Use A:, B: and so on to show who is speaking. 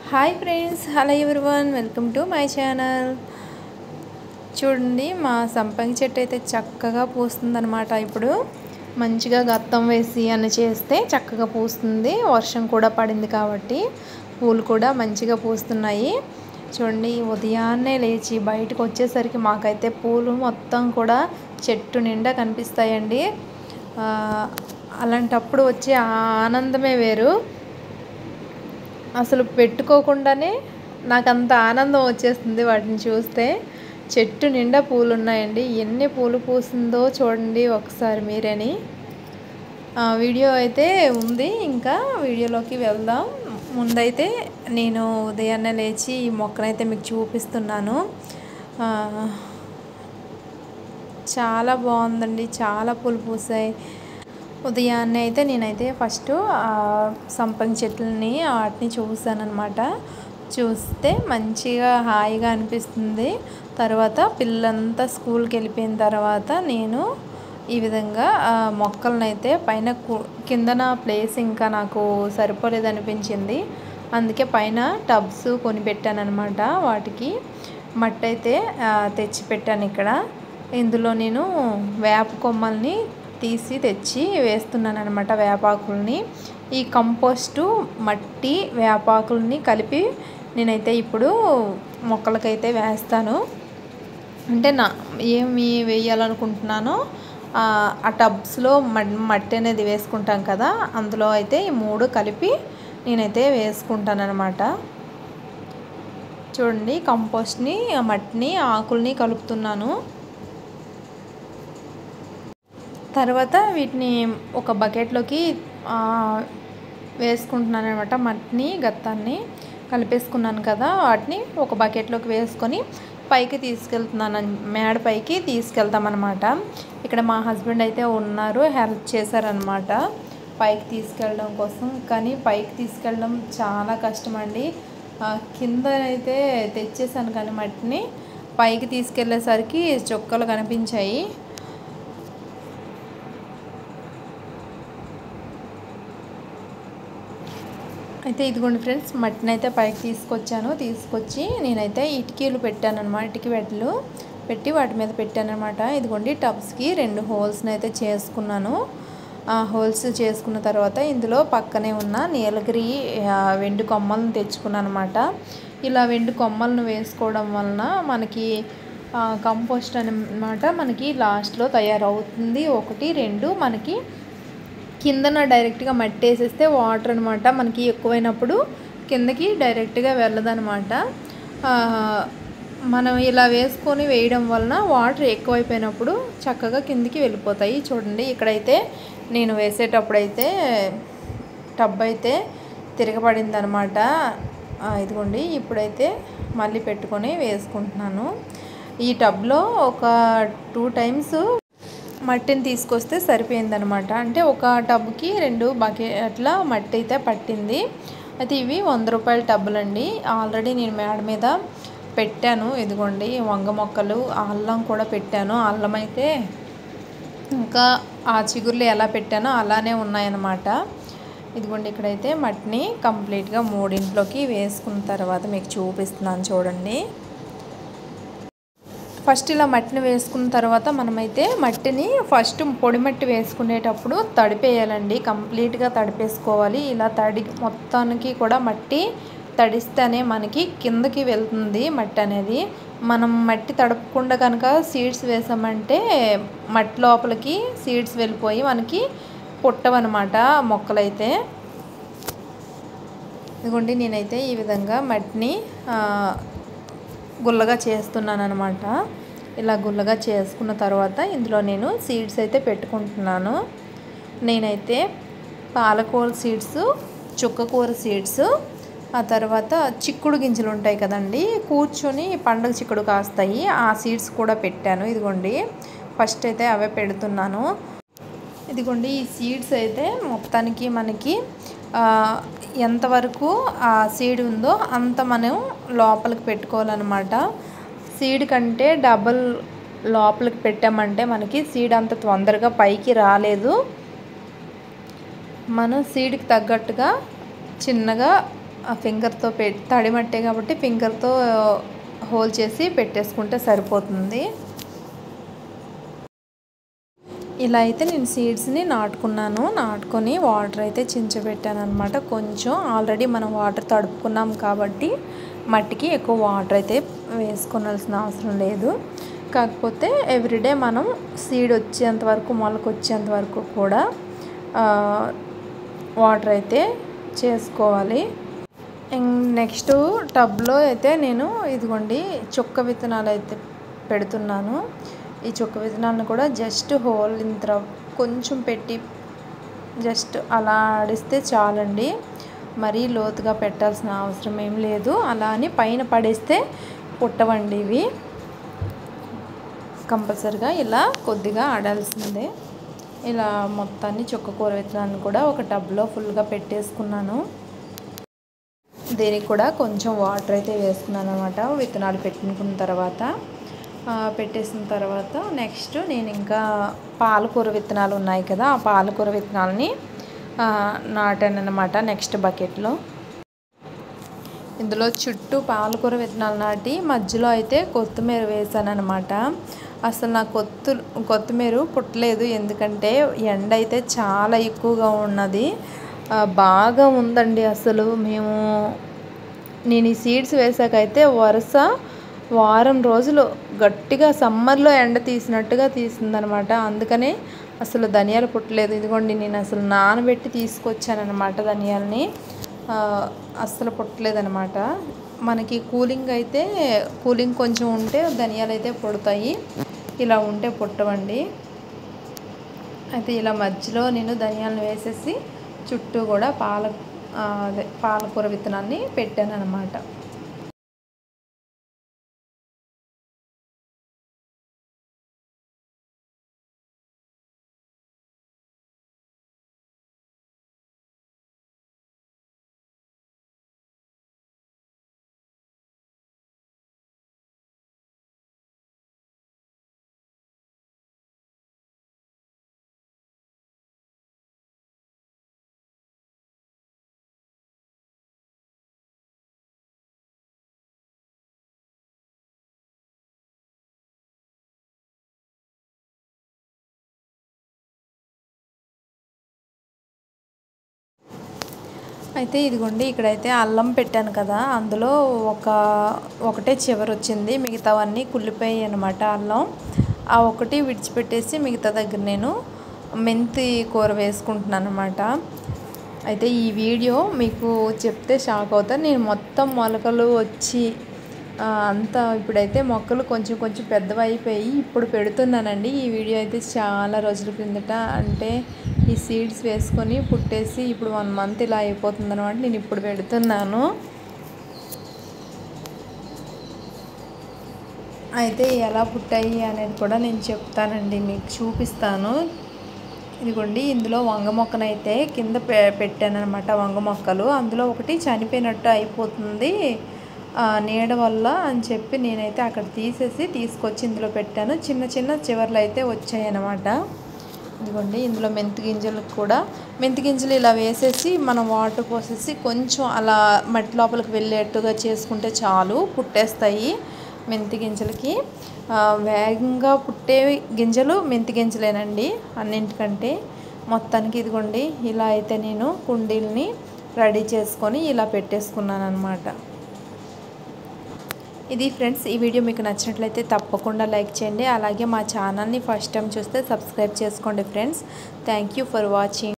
A: Hi friends, hello everyone, welcome to my channel. చూడండి, మా సంపంగి చెట్టు అయితే చక్కగా పూస్తుందన్నమాట. ఇప్పుడు మంచిగా గత్తం వేసి అని చేస్తే చక్కగా పూస్తుంది. వర్షం కూడా పడింది కాబట్టి పూలు కూడా మంచిగా పూస్తున్నాయి. చూడండి, ఉదయాన్నే లేచి బయటకు వచ్చేసరికి మాకైతే పూలు మొత్తం కూడా చెట్టు నిండా కనిపిస్తాయండి. అలాంటప్పుడు వచ్చే ఆనందమే వేరు. అసలు పెట్టుకోకుండానే నాకు అంత ఆనందం వచ్చేస్తుంది వాటిని చూస్తే. చెట్టు నిండా పూలు ఉన్నాయండి. ఎన్ని పూలు పూసిందో చూడండి ఒకసారి మీరేని. వీడియో అయితే ఉంది, ఇంకా వీడియోలోకి వెళ్దాం. ముందైతే నేను ఉదయాన్నే లేచి ఈ మొక్కనైతే మీకు చూపిస్తున్నాను. చాలా బాగుందండి, చాలా పూలు పూసాయి. ఉదయాన్నే అయితే నేనైతే ఫస్ట్ సంపంగి చెట్లని వాటిని చూసానమాట. చూస్తే మంచిగా హాయిగా అనిపిస్తుంది. తర్వాత పిల్లలంతా స్కూల్కి వెళ్ళిపోయిన తర్వాత నేను ఈ విధంగా మొక్కలను అయితే పైన కిందన ప్లేస్ ఇంకా నాకు సరిపోలేదనిపించింది. అందుకే పైన టబ్స్ కొని పెట్టానమాట. వాటికి మట్టి అయితే తెచ్చి పెట్టాను ఇక్కడ. ఇందులో నేను వేప కొమ్మల్ని తీసి తెచ్చి వేస్తున్నాను అనమాట, వేపాకుల్ని. ఈ కంపోస్టు మట్టి వేపాకుల్ని కలిపి నేనైతే ఇప్పుడు మొక్కలకైతే వేస్తాను. అంటే ఏమి వేయాలనుకుంటున్నానో ఆ టబ్స్లో మట్టి అనేది వేసుకుంటాం కదా, అందులో అయితే ఈ మూడు కలిపి నేనైతే వేసుకుంటాను అనమాట. చూడండి, కంపోస్ట్ని, మట్టిని, ఆకుల్ని కలుపుతున్నాను. తర్వాత వీటిని ఒక బకెట్లోకి వేసుకుంటున్నాను అనమాట. మట్టిని, గత్తాన్ని కలిపేసుకున్నాను కదా, వాటిని ఒక బకెట్లోకి వేసుకొని పైకి తీసుకెళ్తున్నాను. మేడ పైకి తీసుకెళ్తామన్నమాట. ఇక్కడ మా హస్బెండ్ అయితే ఉన్నారు, హెల్ప్ చేశారనమాట పైకి తీసుకెళ్ళడం కోసం. కానీ పైకి తీసుకెళ్ళడం చాలా కష్టం అండి. కింద అయితే తెచ్చేసాను, కానీ మట్టిని పైకి తీసుకెళ్ళేసరికి చుక్కలు కనిపించాయి. అయితే ఇదిగోండి ఫ్రెండ్స్, మట్టిని అయితే పైకి తీసుకొచ్చి నేనైతే ఇటుకీలు పెట్టాను అనమాట. ఇటుక బెడ్లు పెట్టి వాటి మీద పెట్టాను అనమాట. ఇదిగోండి, టబ్స్కి 2 హోల్స్ని అయితే చేసుకున్నాను. హోల్స్ చేసుకున్న తర్వాత ఇందులో పక్కనే ఉన్న నీలగిరి వెండి కొమ్మలను తెచ్చుకున్నాను అనమాట. ఇలా వెండి కొమ్మలను వేసుకోవడం వలన మనకి కంపోస్ట్ అనమాట మనకి లాస్ట్లో తయారవుతుంది. 1, 2 మనకి కిందన డైరెక్ట్గా మట్టి వేసేస్తే వాటర్ అనమాట మనకి ఎక్కువైనప్పుడు కిందకి డైరెక్ట్గా వెళ్ళదనమాట. మనం ఇలా వేయడం వలన వాటర్ ఎక్కువైపోయినప్పుడు చక్కగా కిందికి వెళ్ళిపోతాయి. చూడండి, ఇక్కడైతే నేను వేసేటప్పుడు అయితే టబ్ అయితే తిరగబడింది అనమాట. ఇదిగోండి, ఇప్పుడైతే మళ్ళీ పెట్టుకొని వేసుకుంటున్నాను. ఈ టబ్లో ఒక 2 టైమ్స్ మట్టిని తీసుకొస్తే సరిపోయిందనమాట. అంటే ఒక టబ్కి 2 బకెట్ల మట్టి అయితే పట్టింది. అయితే ఇవి 100 రూపాయల టబ్బులండి. ఆల్రెడీ నేను మేడ మీద పెట్టాను. ఇదిగోండి, వంగ మొక్కలు, అల్లం కూడా పెట్టాను. అల్లం అయితే ఇంకా ఆ చిగుర్లు ఎలా పెట్టానో అలానే ఉన్నాయన్నమాట. ఇదిగోండి, ఇక్కడైతే మట్టిని కంప్లీట్గా 3 వేసుకున్న తర్వాత మీకు చూపిస్తున్నాను చూడండి. ఫస్ట్ ఇలా మట్టిని వేసుకున్న తర్వాత మనమైతే మట్టిని ఫస్ట్ పొడి మట్టి వేసుకునేటప్పుడు తడిపేయాలండి. కంప్లీట్గా తడిపేసుకోవాలి. ఇలా మొత్తానికి కూడా మట్టి తడిస్తేనే మనకి కిందకి వెళ్తుంది మట్టి అనేది. మనం మట్టి తడపకుండా కనుక సీడ్స్ వేసామంటే మట్టి లోపలికి సీడ్స్ వెళ్ళిపోయి మనకి పుట్టవన్నమాట మొక్కలైతే. ఇదిగోండి, నేనైతే ఈ విధంగా మట్టిని గుల్లగా చేస్తున్నాను అనమాట. ఇలా గుల్లగా చేసుకున్న తర్వాత ఇందులో నేను సీడ్స్ అయితే పెట్టుకుంటున్నాను. నేనైతే పాలకూర సీడ్స్, చుక్కకూర సీడ్స్, ఆ తర్వాత చిక్కుడు గింజలు ఉంటాయి కదండి, కూర్చొని పండుగ చిక్కుడు కాస్తాయి, ఆ సీడ్స్ కూడా పెట్టాను. ఇదిగోండి, ఫస్ట్ అయితే అవే పెడుతున్నాను. ఇదిగోండి, ఈ సీడ్స్ అయితే మొత్తానికి మనకి ఎంతవరకు ఆ సీడ్ ఉందో అంత మనం లోపలికి పెట్టుకోవాలన్నమాట. సీడ్ కంటే డబల్ లోపలికి పెట్టామంటే మనకి సీడ్ అంత తొందరగా పైకి రాలేదు. మనం సీడ్కి తగ్గట్టుగా చిన్నగా ఆ ఫింగర్తో తడి మట్టే కాబట్టి ఫింగర్తో హోల్ చేసి పెట్టేసుకుంటే సరిపోతుంది. ఇలా అయితే నేను సీడ్స్ని నాటుకొని వాటర్ అయితే చించబెట్టాను అనమాట. కొంచెం ఆల్రెడీ మనం వాటర్ తడుపుకున్నాం కాబట్టి మట్టికి ఎక్కువ వాటర్ అయితే వేసుకోవాల్సిన అవసరం లేదు. కాకపోతే ఎవ్రీడే మనం సీడ్ వచ్చేంత వరకు, మొలక వచ్చేంత వరకు కూడా వాటర్ అయితే చేసుకోవాలి. నెక్స్ట్ టబ్లో అయితే నేను ఇదిగోండి చుక్క విత్తనాలు అయితే పెడుతున్నాను. ఈ చుక్క విత్తనాలను కూడా జస్ట్ హోల్ ఇంత కొంచెం పెట్టి జస్ట్ అలా ఆడిస్తే చాలండి. మరీ లోతుగా పెట్టాల్సిన అవసరం ఏం లేదు. అలా అని పైన పడేస్తే పుట్టవండి ఇవి. కంపల్సరిగా ఇలా కొద్దిగా ఆడాల్సిందే. ఇలా మొత్తాన్ని చుక్క కూర విత్తనాన్ని కూడా ఒక టబ్లో ఫుల్గా పెట్టేసుకున్నాను. దీనికి కూడా కొంచెం వాటర్ అయితే వేసుకున్నాను అనమాట. విత్తనాలు పెట్టుకున్న తర్వాత పెట్టేసిన తర్వాత నెక్స్ట్ నేను ఇంకా పాలకూర విత్తనాలు ఉన్నాయి కదా, ఆ పాలకూర విత్తనాలని నాటాను అనమాట. నెక్స్ట్ బకెట్లో ఇందులో చుట్టూ పాలకూర విత్తనాలు నాటి మధ్యలో అయితే కొత్తిమీర వేసాను అనమాట. అసలు నా కొత్తిమీర పుట్టలేదు, ఎందుకంటే ఎండ అయితే చాలా ఎక్కువగా ఉన్నది, బాగా ఉందండి. అసలు నేను ఈ సీడ్స్ వేసాకైతే వరుస వారం రోజులు గట్టిగా సమ్మర్లో ఎండ తీసినట్టుగా తీసిందనమాట. అందుకనే అసలు ధనియాలు పుట్టలేదు. ఇదిగోండి నేను అసలు నానబెట్టి తీసుకొచ్చానమాట ధనియాలని, అస్సలు పుట్టలేదనమాట. మనకి కూలింగ్ కొంచెం ఉంటే ధనియాలు అయితే పుడతాయి, ఇలా ఉంటే పుట్టవండి. అయితే ఇలా మధ్యలో నేను ధనియాలను వేసేసి చుట్టూ కూడా పాలకూర విత్తనాన్ని పెట్టాను అనమాట. అయితే ఇదిగోండి ఇక్కడైతే అల్లం పెట్టాను కదా, అందులో ఒకటే చివరి వచ్చింది, మిగతావన్నీ కుళ్ళిపోయాయి అనమాట అల్లం. ఆ ఒకటి విడిచిపెట్టేసి మిగతా దగ్గర నేను మెంతి కూర వేసుకుంటున్నాను అనమాట. అయితే ఈ వీడియో మీకు చెప్తే షాక్ అవుతారు. నేను మొత్తం మొలకలు వచ్చి అంతా ఇప్పుడైతే మొక్కలు కొంచెం పెద్దవైపోయి ఇప్పుడు పెడుతున్నానండి. ఈ వీడియో అయితే చాలా రోజుల క్రిందట, అంటే ఈ సీడ్స్ వేసుకొని పుట్టేసి ఇప్పుడు 1 మంత్ ఇలా అయిపోతుంది అనమాట. నేను ఇప్పుడు పెడుతున్నాను. అయితే ఎలా పుట్టాయి అనేది కూడా నేను చెప్తానండి, మీకు చూపిస్తాను. ఇదిగోండి ఇందులో వంగ మొక్కనైతే కింద పెట్టాను అనమాట. వంగ మొక్కలు అందులో ఒకటి చనిపోయినట్టు అయిపోతుంది నీడ వల్ల అని చెప్పి నేనైతే అక్కడ తీసుకొచ్చి ఇందులో పెట్టాను. చిన్న చివర్లు అయితే వచ్చాయి అన్నమాట. ఇదిగోండి ఇందులో మెంతి గింజలు ఇలా వేసేసి మనం వాటర్ పోసేసి కొంచెం అలా మట్టి లోపలికి వెళ్ళేట్టుగా చేసుకుంటే చాలు, పుట్టేస్తాయి. మెంతి గింజలకి వేగంగా పుట్టే గింజలు మెంతి గింజలేనండి అన్నింటికంటే. మొత్తానికి ఇదిగోండి ఇలా అయితే నేను కుండీల్ని రెడీ చేసుకొని ఇలా పెట్టేసుకున్నాను అనమాట. ఇది ఫ్రెండ్స్, ఈ వీడియో మీకు నచ్చినట్లయితే తప్పకుండా లైక్ చేయండి. అలాగే మా ఛానల్ని ఫస్ట్ టైం చూస్తే సబ్స్క్రైబ్ చేసుకోండి friends. Thank you for watching.